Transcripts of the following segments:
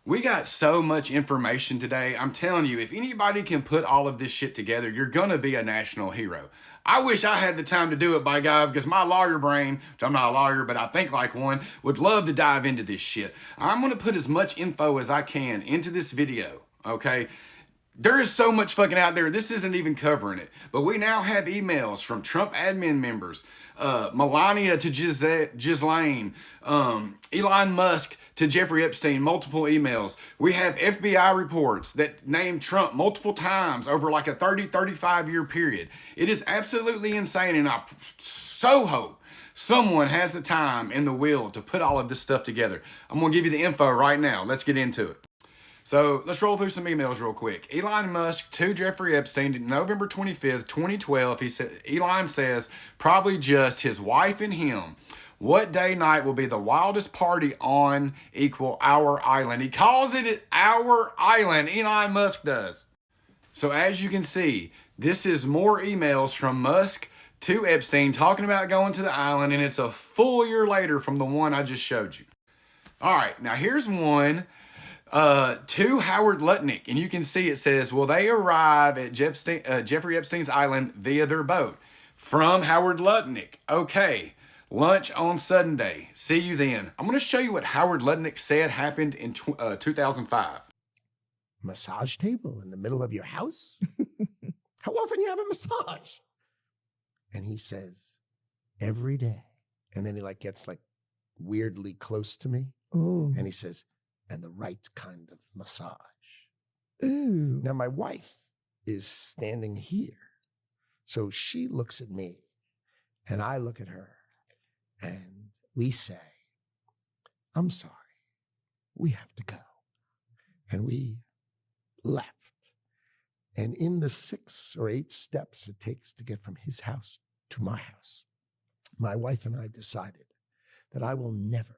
We got so much information today. I'm telling you, if anybody can put all of this shit together, you're gonna be a national hero. I wish I had the time to do it, by God, because my lawyer brain, which I'm not a lawyer, but I think like one, would love to dive into this shit. I'm gonna put as much info as I can into this video, okay? There is so much fucking out there. This isn't even covering it. But we now have emails from Trump admin members, Melania to Ghislaine, Elon Musk to Jeffrey Epstein, multiple emails. We have FBI reports that name Trump multiple times over like a 35 year period. It is absolutely insane, and I so hope someone has the time and the will to put all of this stuff together. I'm going to give you the info right now. Let's get into it. So let's roll through some emails real quick. Elon Musk to Jeffrey Epstein, November 25th, 2012. Elon says, probably just his wife and him. What day night will be the wildest party on equal our island? He calls it our island. Elon Musk does. So as you can see, this is more emails from Musk to Epstein talking about going to the island, and it's a full year later from the one I just showed you. All right, now here's one to Howard Lutnick, and you can see it says, will they arrive at Jeffrey Epstein's island via their boat? From Howard Lutnick. Okay, lunch on Sunday. See you then. I'm going to show you what Howard Lutnick said happened in 2005. Massage table in the middle of your house? How often you have a massage? And he says, every day. And then he gets weirdly close to me. Ooh. And he says, and the right kind of massage. Ooh. Now, my wife is standing here. So she looks at me and I look at her and we say, I'm sorry, we have to go. And we left. And in the 6 or 8 steps it takes to get from his house to my house, my wife and I decided that I will never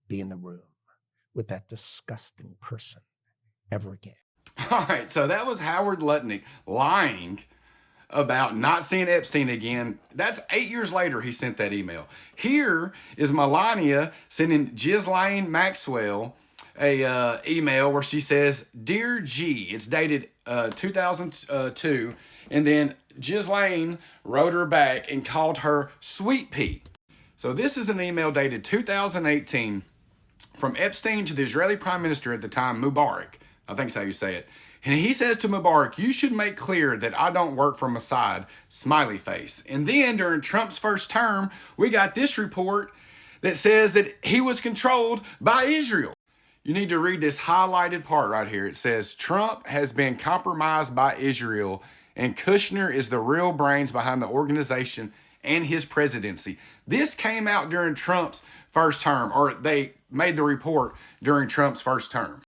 be in the room with that disgusting person ever again. All right, so that was Howard Lutnick lying about not seeing Epstein again. That's 8 years later he sent that email. Here is Melania sending Ghislaine Maxwell a email where she says, Dear G, it's dated 2002, and then Ghislaine wrote her back and called her Sweet Pea. So this is an email dated 2018 from Epstein to the Israeli Prime Minister at the time, Mubarak. I think that's how you say it. And he says to Mubarak, you should make clear that I don't work for Mossad, smiley face. And then during Trump's first term, we got this report that says that he was controlled by Israel. You need to read this highlighted part right here. It says, Trump has been compromised by Israel, and Kushner is the real brains behind the organization and his presidency. This came out during Trump's first term, or they made the report during Trump's first term.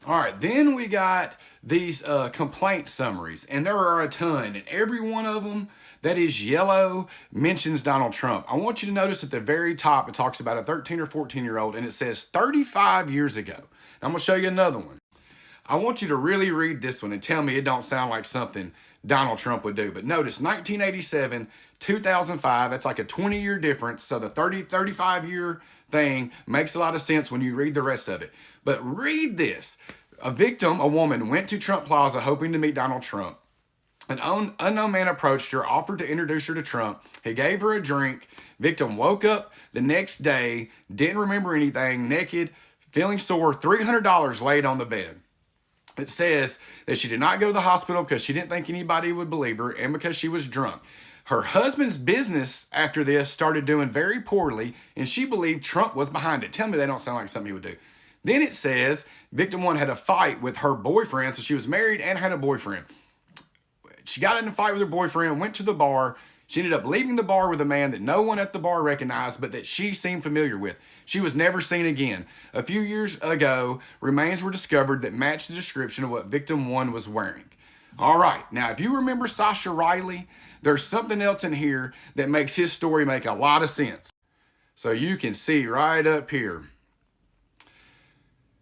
All right, then we got these complaint summaries, and there are a ton, and every one of them that is yellow mentions Donald Trump. I want you to notice at the very top, it talks about a 13 or 14-year-old, and it says 35 years ago. I'm going to show you another one. I want you to really read this one and tell me it don't sound like something Donald Trump would do. But notice 1987, 2005, that's like a 20-year difference. So the 35-year thing makes a lot of sense when you read the rest of it. But read this. A victim, a woman, went to Trump Plaza hoping to meet Donald Trump. An unknown man approached her, offered to introduce her to Trump. He gave her a drink. Victim woke up the next day, didn't remember anything, naked, feeling sore, $300 laid on the bed. It says that she did not go to the hospital because she didn't think anybody would believe her and because she was drunk. Her husband's business after this started doing very poorly, and she believed Trump was behind it. Tell me they don't sound like something he would do. Then it says victim 1 had a fight with her boyfriend, so she was married and had a boyfriend. She got in a fight with her boyfriend, went to the bar. She ended up leaving the bar with a man that no one at the bar recognized, but that she seemed familiar with. She was never seen again. A few years ago, remains were discovered that matched the description of what victim 1 was wearing. All right, now if you remember Sasha Riley, there's something else in here that makes his story make a lot of sense. So you can see right up here.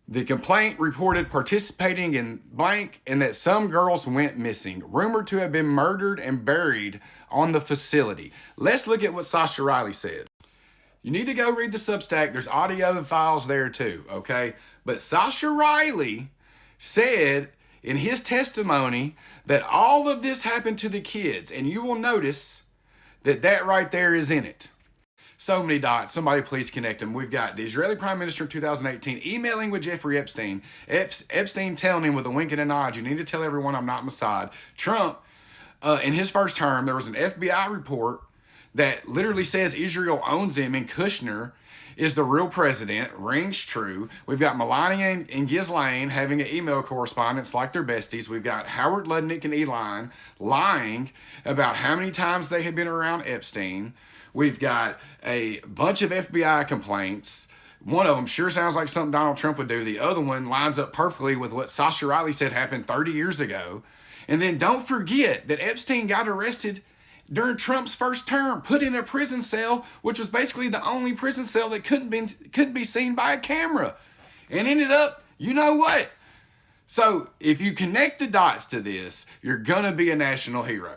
The complaint reported participating in blank and that some girls went missing, rumored to have been murdered and buried on the facility. Let's look at what Sasha Riley said. You need to go read the Substack. There's audio and files there too, okay? But Sasha Riley said in his testimony that all of this happened to the kids. And you will notice that that right there is in it. So many dots. Somebody please connect them. We've got the Israeli Prime Minister in 2018 emailing with Jeffrey Epstein. Epstein telling him with a wink and a nod, you need to tell everyone I'm not Mossad. Trump, in his first term, there was an FBI report that literally says Israel owns him, and Kushner is the real president. Rings true. We've got Melania and Ghislaine having an email correspondence like they're besties. We've got Howard Lutnick and Elon lying about how many times they had been around Epstein. We've got a bunch of FBI complaints. One of them sure sounds like something Donald Trump would do. The other one lines up perfectly with what Sasha Riley said happened 30 years ago. And then don't forget that Epstein got arrested during Trump's first term, put in a prison cell, which was basically the only prison cell that couldn't be seen by a camera, and ended up, you know what? So if you connect the dots to this, you're gonna be a national hero.